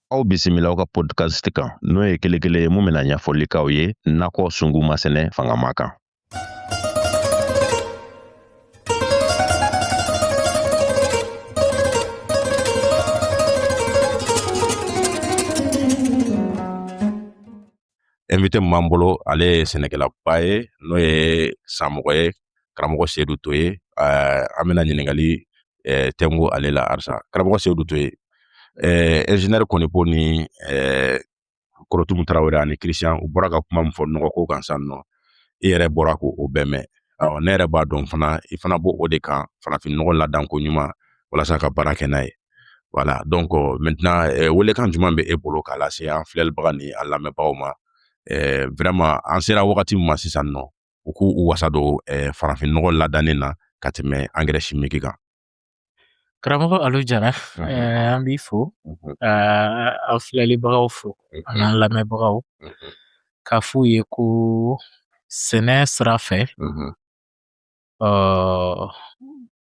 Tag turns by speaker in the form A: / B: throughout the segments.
A: Aw bisimila aw ka podcast kan n'o ye kelen ye mun bɛna ɲɛfɔli k'aw ye nakɔ sungu masɛnɛ fangama kan. Invité min b'an bolo ale ye sɛnɛkɛlaba ye n'o ye sanmɔgɔ ye karamɔgɔ Sedu Toye. An bɛna ɲininkali tɛngu ale la halisa. Karamɔgɔ Sedu Toye, ingénieur Konipo ni Korotumu Tarawele ani Christian u bɔra ka kuma min fɔ nɔgɔ ko kan sisan nɔ, i yɛrɛ bɔra ko o bɛɛ mɛn. Ne yɛrɛ b'a dɔn fana i fana b'o o de kan farafin nɔgɔ ladanko ɲuman walasa ka baara kɛ n'a ye. Voilà, donc maintenant welekan jumɛn bɛ e bolo k'a lase an filɛlibaga ni an lamɛnbagaw ma? Vraiment an sera wagati min ma sisan nɔ u k'u wasa don farafin nɔgɔ ladannen na ka tɛmɛ engrais chimique kan.
B: Karamɔgɔ Alu Jara, an b'i fo, aw filɛlibagaw fo, an'an lamɛnbagaw, k'a f'u ye ko sɛnɛ sira fɛ,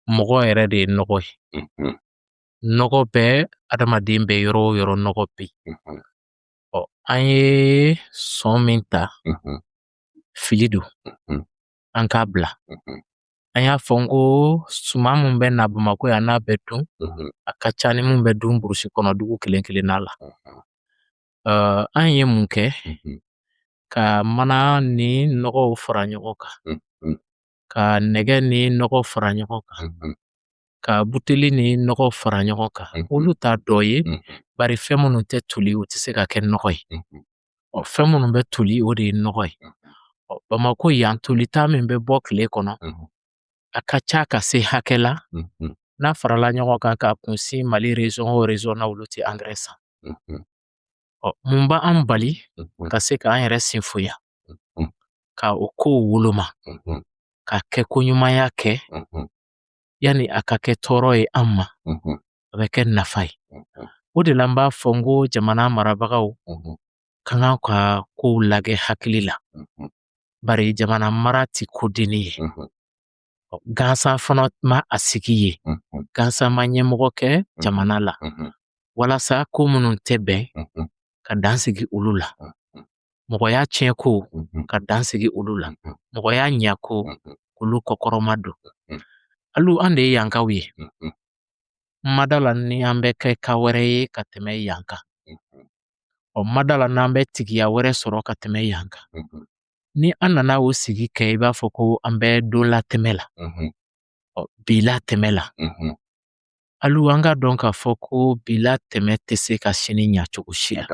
B: mɔgɔ yɛrɛ de ye nɔgɔ ye. Nɔgɔ bɛ adamaden bɛ yɔrɔ o yɔrɔ nɔgɔ bɛ yen. An ye sɔn min ta, fili don, an k'a bila. An y'a fɔ n ko suman mun bɛ na Bamakɔ yan n'a bɛ dun, a ka ca ni mun bɛ dun burusi kɔnɔ dugu kelen kelenna la. An ye mun kɛ ka mana ni nɔgɔw fara ɲɔgɔn kan, ka nɛgɛ ni nɔgɔ fara ɲɔgɔn kan, ka buteli ni nɔgɔ fara ɲɔgɔn kan. Olu t'a dɔ ye, bari fɛn minnu tɛ toli o tɛ se ka kɛ nɔgɔ ye. Fɛn minnu bɛ toli o de ye nɔgɔ ye. Bamakɔ yan tolita min bɛ bɔ tile kɔnɔ, a ka ca ka se hakɛ la, n'a farala ɲɔgɔn kan k'a kunsin Mali région o région na olu tɛ engrais san. Mun b'an bali ka se k'an yɛrɛ sinfonya, ka o kow woloma, ka kɛ koɲumanya kɛ, yani a ka kɛ tɔɔrɔ ye an ma, a bɛ kɛ nafa ye. O de la n b'a fɔ n ko jamana marabagaw kan kan ka kow lagɛ hakili la, bari jamana mara ti kodennin ye. Gansan fana ma a sigi ye, gansan ma ɲɛmɔgɔ kɛ jamana la, walasa ko minnu tɛ bɛn ka dansigi olu la. Mɔgɔya tiɲɛ ko ka dansigi olu la, mɔgɔya ɲɛ ko k'olu kɔkɔrɔma don. Alu an de ye yankaw ye, ma da la ni an bɛ kɛ ka wɛrɛ ye ka tɛmɛ yan kan. Ma da la n'an bɛ tigiya wɛrɛ sɔrɔ ka tɛmɛ yan kan. Ni an nana o sigi kɛ i b'a fɔ ko an bɛ don latɛmɛ la, bi latɛmɛ la. Alu an ka dɔn k'a fɔ ko bi latɛmɛ tɛ se ka sini ɲa cogo si la.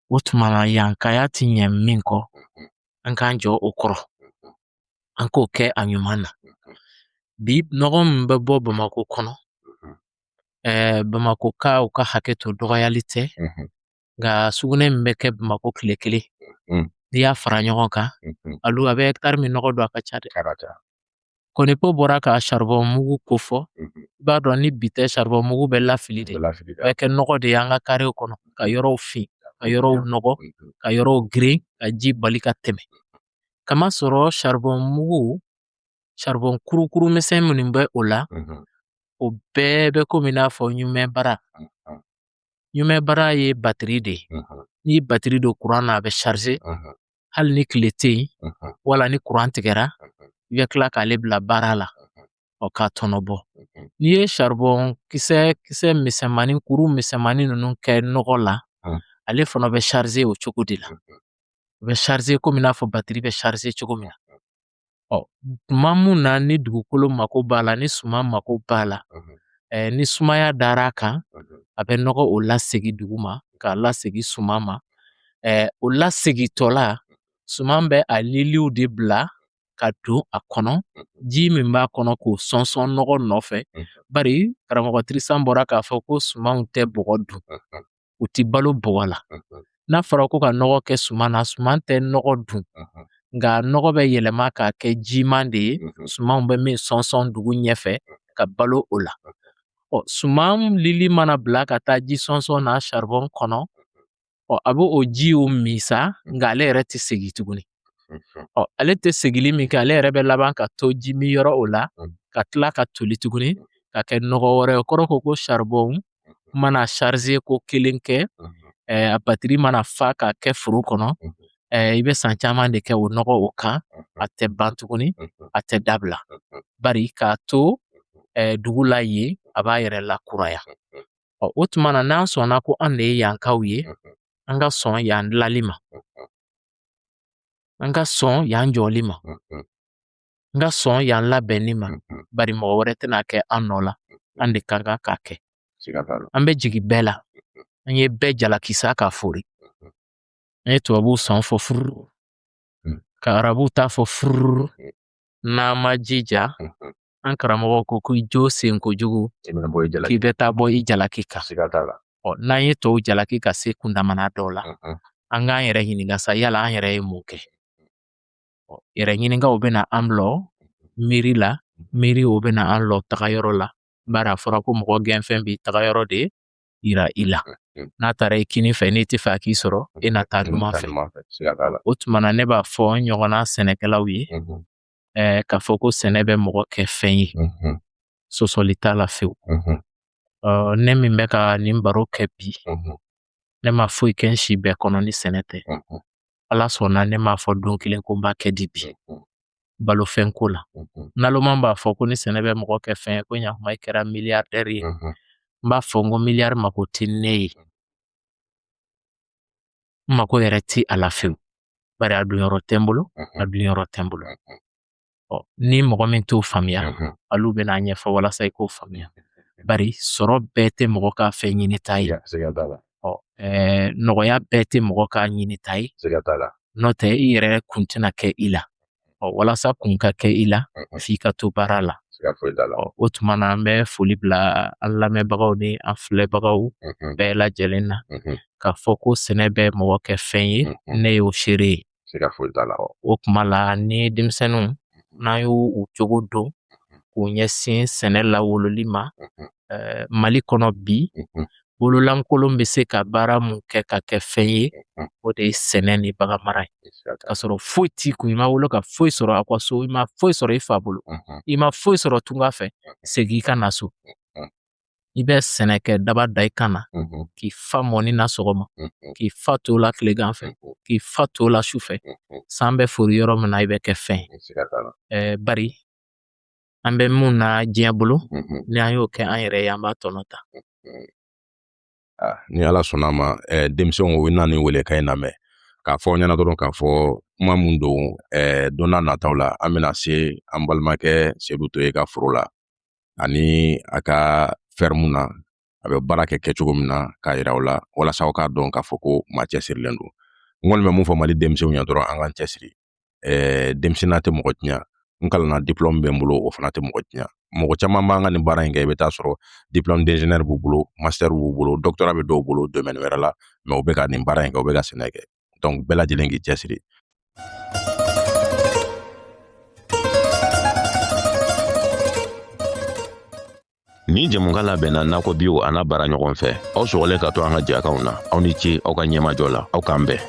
B: O tuma na yankaya ti ɲɛ min kɔ, an k'an jɔ o kɔrɔ, an k'o kɛ a ɲuman na. Bi nɔgɔ min bɛ bɔ Bamakɔ kɔnɔ, Bamakɔ ka u ka hakɛ to dɔgɔyali tɛ, nka sugunɛ min bɛ kɛ Bamakɔ tile kelen, n'i y'a fara ɲɔgɔn kan, Alu a bɛ hectare min nɔgɔ don a ka ca dɛ. Konipo bɔra ka charbon mugu ko fɔ, i b'a dɔn ni bi tɛ charbon mugu bɛ lafili de, a bɛ kɛ nɔgɔ de ye an ka karew kɔnɔ, ka yɔrɔw fin, ka yɔrɔw nɔgɔ, ka yɔrɔw girin, ka ji bali ka tɛmɛ. Kamasɔrɔ charbon mugu, charbon kurukuru misɛn minnu bɛ o la, o bɛɛ bɛ komi n'a fɔ ɲumɛbara. Ɲumɛbara ye batiri de ye. Ni batiri don courant na a bɛ charger, hali ni tile tɛ yen, wala ni courant tigɛra, i bɛ tila k'ale bila baara la, k'a tɔnɔbɔ. N'i ye charbon kisɛ misɛnmanin, kuru misɛnmanin ninnu kɛ nɔgɔ la, ale fana bɛ charger o cogo de la. O bɛ charger komi n'a fɔ batiri bɛ charger cogo min na. Tuma mun na ni dugukolo mako b'a la, ni suman mako b'a la, ni sumaya dar'a kan, a bɛ nɔgɔ o lasegi dugu ma, k'a lasegi suman ma. O lasegitɔ la, suman bɛ a liliw de bila ka don a kɔnɔ, ji min b'a kɔnɔ k'o sɔnsɔn nɔgɔ nɔfɛ. Bari karamɔgɔ Tirisan bɔra k'a fɔ ko sumanw tɛ bɔgɔ dun, u ti balo bɔgɔ la. N'a fɔra ko ka nɔgɔ kɛ suman na, suman tɛ nɔgɔ dun, nka nɔgɔ bɛ yɛlɛma k'a kɛ jiman de ye, sumanw bɛ min sɔnsɔn dugu ɲɛfɛ ka balo o la. Suman lili mana bila ka taa ji sɔnsɔn na charbon kɔnɔ, a bɛ o ji o min sa, nka ale yɛrɛ tɛ segin tuguni. Ale tɛ segili min kɛ, ale yɛrɛ bɛ laban ka to ji min yɔrɔ o la, ka tila ka toli tuguni, ka kɛ nɔgɔ wɛrɛ ye. O kɔrɔ ko charbon mana charger ko kelen kɛ a batterie mana fa k'a kɛ foro kɔnɔ i bɛ san caman de kɛ o nɔgɔ o kan a tɛ ban tuguni a tɛ dabila bari k'a to dugu la yen a b'a yɛrɛ lakuraya o tuma na n'an sɔnna ko an de ye yankaw ye an ka sɔn yan dilali ma an ka sɔn yan jɔli ma an ka sɔn yan labɛnni ma bari mɔgɔ wɛrɛ tɛna kɛ an nɔ la an de ka kan k'a kɛ an bɛ jigin bɛɛ la an ye bɛɛ jalakisa k'a fori an ye tubabuw sɔn fɔ furu ka arabuw ta fɔ furu n'an ma jija an karamɔgɔ ko k'i jo sen kojugu k'i bɛ taa bɔ i jalaki kan n'an ye tɔw jalaki ka se kundamana dɔw la an k'an yɛrɛ ɲininka sa yala an yɛrɛ ye mun kɛ yɛrɛ ɲininkaw bɛna an lɔ miiri la miiri o bɛna an lɔ tagayɔrɔ la bari a fɔra ko mɔgɔ gɛnfɛn b'i tagayɔrɔ de yira i la n'a taara i kini fɛ n'i tɛ fɛ a k'i sɔrɔ i na taa duman fɛ o tuma na ne b'a fɔ n ɲɔgɔnna sɛnɛkɛlaw ye k'a fɔ ko sɛnɛ bɛ mɔgɔ kɛ fɛn ye sɔsɔli t'a la fewu ne min bɛ ka nin baro kɛ bi ne ma foyi kɛ n si bɛɛ kɔnɔ ni sɛnɛ tɛ ala sɔnna ne m'a fɔ don kelen ko n b'a kɛ di bi balofɛnko la naloman b'a fɔ ko ni sɛnɛ bɛ mɔgɔ kɛ fɛn ye ko ɲakuma i kɛra miliyardɛri ye n b'a fɔ n ko miliyari mako tɛ ne ye n mako yɛrɛ ti a la fewu bari a donyɔrɔ tɛ n bolo a dunyɔrɔ tɛ n bolo ni mɔgɔ min t'o faamuya olu bɛna ɲɛfɔ walasa i k'o faamuya bari sɔrɔ bɛɛ tɛ mɔgɔ ka fɛn ɲini ta ye nɔgɔya bɛɛ tɛ mɔgɔ ka ɲini ta ye n'o tɛ i yɛrɛ kun tɛna kɛ i la walasa kun ka kɛ i la f'i ka to baara la o tuma na an bɛ foli bila an lamɛnbagaw ni an filɛbagaw bɛɛ lajɛlen na k'a fɔ ko sɛnɛ bɛ mɔgɔ kɛ fɛn ye ne y'o seere ye o tuma la ni denmisɛnninw n'an y'u cogo dɔn k'u ɲɛsin sɛnɛ lawololi ma mali kɔnɔ bi bololankolon bɛ se ka baara mun kɛ ka kɛ fɛn ye o de ye sɛnɛ ni bagan mara ye k'a sɔrɔ foyi t'i kun i ma wolo ka foyi sɔrɔ a ka so i ma foyi sɔrɔ i fa bolo i ma foyi sɔrɔ tunga fɛ segin i ka na so i bɛ sɛnɛ kɛ daba da i kan na k'i fa mɔni na sɔgɔma k'i fa to la tilegan fɛ k'i fa to la su fɛ san bɛ fori yɔrɔ min na i bɛ kɛ fɛn ye bari an bɛ mun na diɲɛ bolo ni an y'o kɛ an yɛrɛ ye an b'a tɔnɔ ta
A: ni ala sɔnna ma denmisɛnw o na ni wele ka in lamɛn k'a fɔ ɲɛna dɔrɔn k'a fɔ kuma mun don don n'a nataw la an bɛna se an balimakɛ Sedu Toye ka foro la ani a ka fɛrɛmu na a bɛ baara kɛ cogo min na k'a yira u la walasa aw k'a dɔn k'a fɔ ko maa cɛsirilen don n kɔni bɛ mun fɔ mali denmisɛnw ɲɛ dɔrɔn an k'an cɛsiri denmisɛnninya tɛ mɔgɔ tiɲɛ n kalanna diplôme bɛ n bolo o fana tɛ mɔgɔ tiɲɛ mɔgɔ caman b'an ka nin baara in kɛ i bɛ taa sɔrɔ diplôme d'ingénieur b'u bolo master b'u bolo doctorat bɛ dɔw bolo domaine wɛrɛ la mais u bɛ ka nin baara in kɛ u bɛ ka sɛnɛ kɛ donc bɛɛ lajɛlen k'i cɛsiri ni jɛmukan labɛnna nakɔ bio a n'a baara ɲɔgɔn fɛ aw sɔgɔlen ka to an ka jɛkanw na aw ni ce aw ka ɲɛmajɔ la aw k'an bɛn